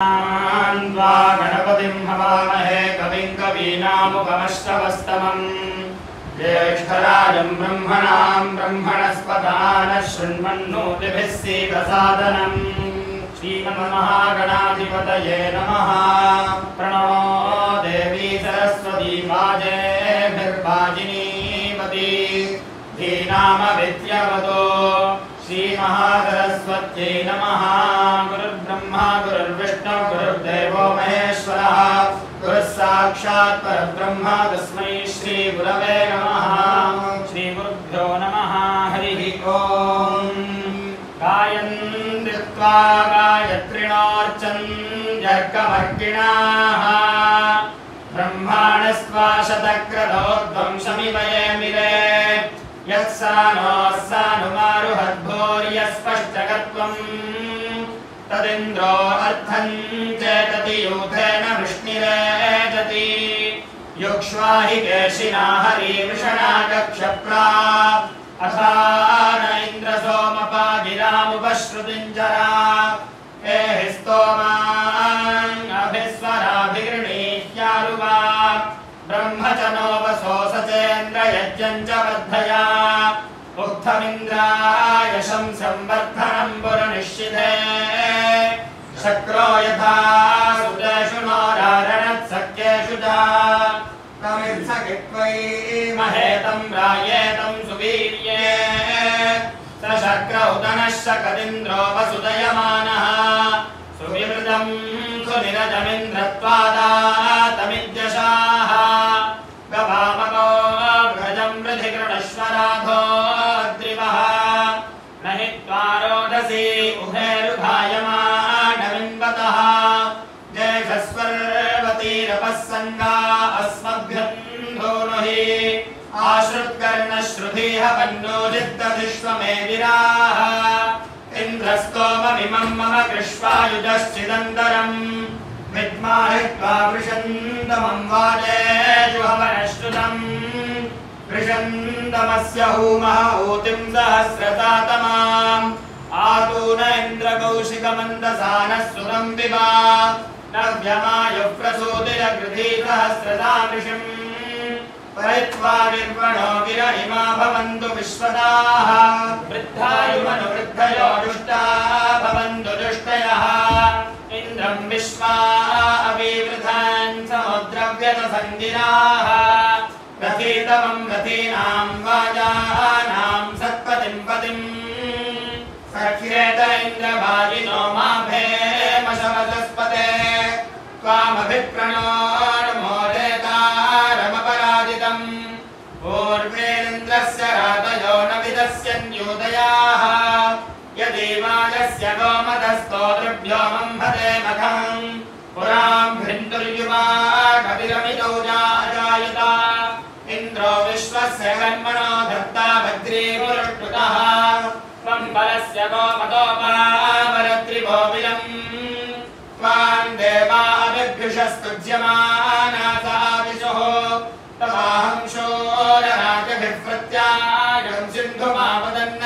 गणपतिं हवामहे कविं कवीनामुपमश्रवस्तमम् ज्येष्ठराजं ब्रह्मणां ब्रह्मणस्पदान शृण्वन्नोतिभिः सीदसादनम् श्रीमन्महागणाधिपतये नमः। प्रणो देवी सरस्वती वाजेभिर्वाजिनीवती धीनामविद्यवतो श्रीमहासरस्वत्यै नमः। गुरुर्ब्रह्मा गुरुर्विष्णु गुरुर्देवो महेश्वरः गुरुः साक्षात् परब्रह्म तस्मै श्रीगुरवे नमः। श्रीगुरुभ्यो नमः। हरिः ओम्। गायन्त्वा गायत्रिणोऽर्चन्त्यर्कमर्किणाः ब्रह्माणस्त्वा शतक्रतोध्वंसमिव ये मिरे यत्सानुमारुहद्भूर्यस्पष्टकत्वम् तदिन्द्रो अर्थं चेतति यूथेन वृष्णिरेजति युक्ष्वा हि केशिना हरिवृषणा कक्षप्रा अथान इन्द्रसोमपा गिरामुपश्रुतिञ्जरा एहि स्तोमाभिस्वराभिगृणीह्यारुवा ब्रह्म च नोपसोसचेन्द्र यज्ञं च वर्धया उक्थमिन्द्राय शंसं वर्धनं पुरनिश्चिते शक्रो यथा सुतेषु नोरारणत्सख्येषु च तमित्सखित्वैमहेतं रायेतं सुवीर्ये स शक्र उदनः शकदिन्द्रो वसुदयमानः सुविवृतं सुनिरजमिन्द्रत्वादातमिद्यशाः गवामको व्रजं वृधि कृणश्वराधो द्रिवः न हि त्वा रोदसी उभेरुभायमानमिन्वतः जेषस्वर्वतीरपः सङ्गा अस्मभ्यन्धो हि आश्रुत्कर्णश्रुधिः पन्नोजित्तधिष्वमेदिराः इन्द्रस्तोममिमं मम कृष्वायुधश्चिदन्तरम् विद्माहि त्वा वृषन्दमं वाजेजुहवनश्रुतम् वृषन्दमस्य हूमः ऊतिं सहस्रतातमाम् आतून इन्द्रकौशिकमन्दसानः सुरं विवा नव्यमायुः प्रसूतिरगृधी सहस्रतामृषिम् परित्वा निर्वणो गिर इमा भवन्तु विश्वदाः वृद्धायुमनुवृद्धयो दुष्टा भवन्तु दुष्टयः इन्द्रं विश्वा अविवृधान् समुद्रव्यतसङ्गिराः रथीतमं रथीनां वाजानां सत्पतिं पतिं सख्येत इन्द्रभाजिनो माभेमशवचस्पते त्वामभिप्रणोर्मोदेतारमपराजितम् पूर्वेन्द्रस्य रातयो न विदस्यन्यूदयाः यदीवाजस्य गोमतस्तोतृभ्यो मम्भते मखम् पुरां भिन्दुर्युवा कविरमितौ जायत इन्द्रो विश्वस्य कर्मणो धत्ता भद्रीपुरुष्टुतः त्वं बलस्य गोमतोपावरत्रिभो विलम् त्वां देवा अभिभ्युषस्तुज्यमानासाविशुः तवाहं शूरराजभिः प्रत्यागं सिन्धुमावदन्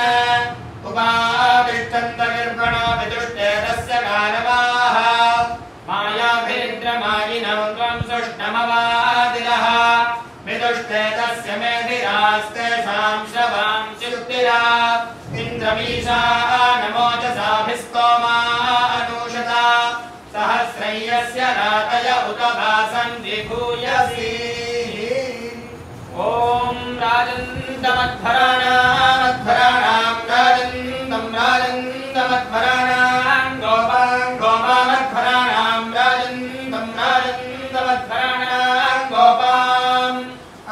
उपातिष्ठन्तनिर्वणो विदुष्टे तस्य गानवाः मायाभिरिन्द्रमायिनं त्वं सुष्णमवादिरः विदुष्टे तस्य मेधिरास्तेषां श्रवांस्युक्तिरा इन्द्रमीशानमोजसाभिस्तोमा अनूषता सहस्रय्यस्य रातय उत भासं विभूयसी ॐ राजन्तमध्वराणामध्वराणां राजन्तमध्वराणां गोपामध्वराणां राजन्तमध्वराणां गोपाम्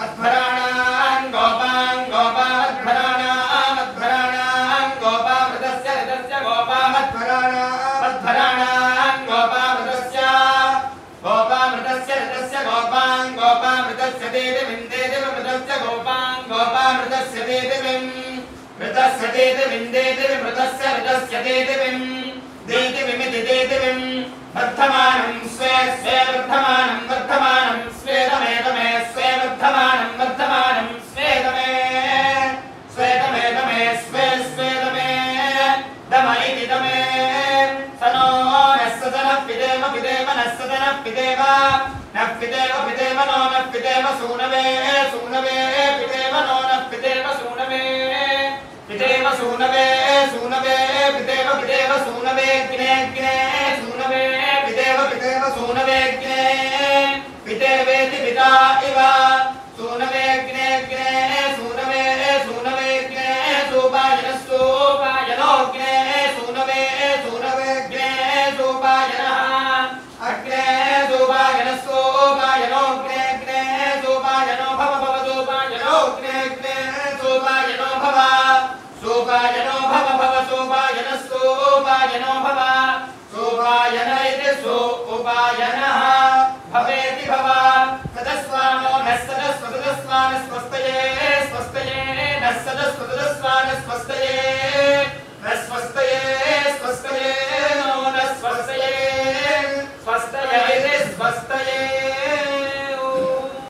अध्वराणां गोपामध्वराणां गोपामृतस्य ऋतस्य गोपामध्वराणां गोपामृतस्य ऋतस्य गोपामृतस्य देदिविन्दस्य गोपामृतस्य देदिविं मृतस्य देदिविन्दस्य ऋतस्य देदिविमिति देदिविं वर्धमानं स्वे स्वे वर्धमानं स्वेदमे तमे स्वे वर्धमानं स्वेदमे स्वे स्वेदमे दमयिति दमे सदनः पितेव नः पितेव पितेव नो नः पितेव सूनवे सूनवे पितेव नो नः पितेव सूनवे पितेव सूनवे सूनवे पितेव पितेव सूनवे ग्ने ग्ने सूनवे पितेव पितेव सूनवे ग्ने पितेवेति पिता इव सूनवे ग्ने ग्ने सूनवे सूनवे ग्ने सोपायनस्तु पायनो ग्ने सूनवे सूनवे ग्ने सोपायनः अग्ने सोपायनस्तु पायनो ग्ने ग्ने सोपायनो भव भव सोपायनो ग्ने ग्ने सोपायनो भव सोपायनो भव भव सोपायनस्तु पायनो भव सोपायन इति सोपायनः भवेति भव तदस्वानो नस्सदस्वदस्वान स्वस्तये स्वस्तये नस्सदस्वदस्वान स्वस्तये नस्वस्तये स्वस्तये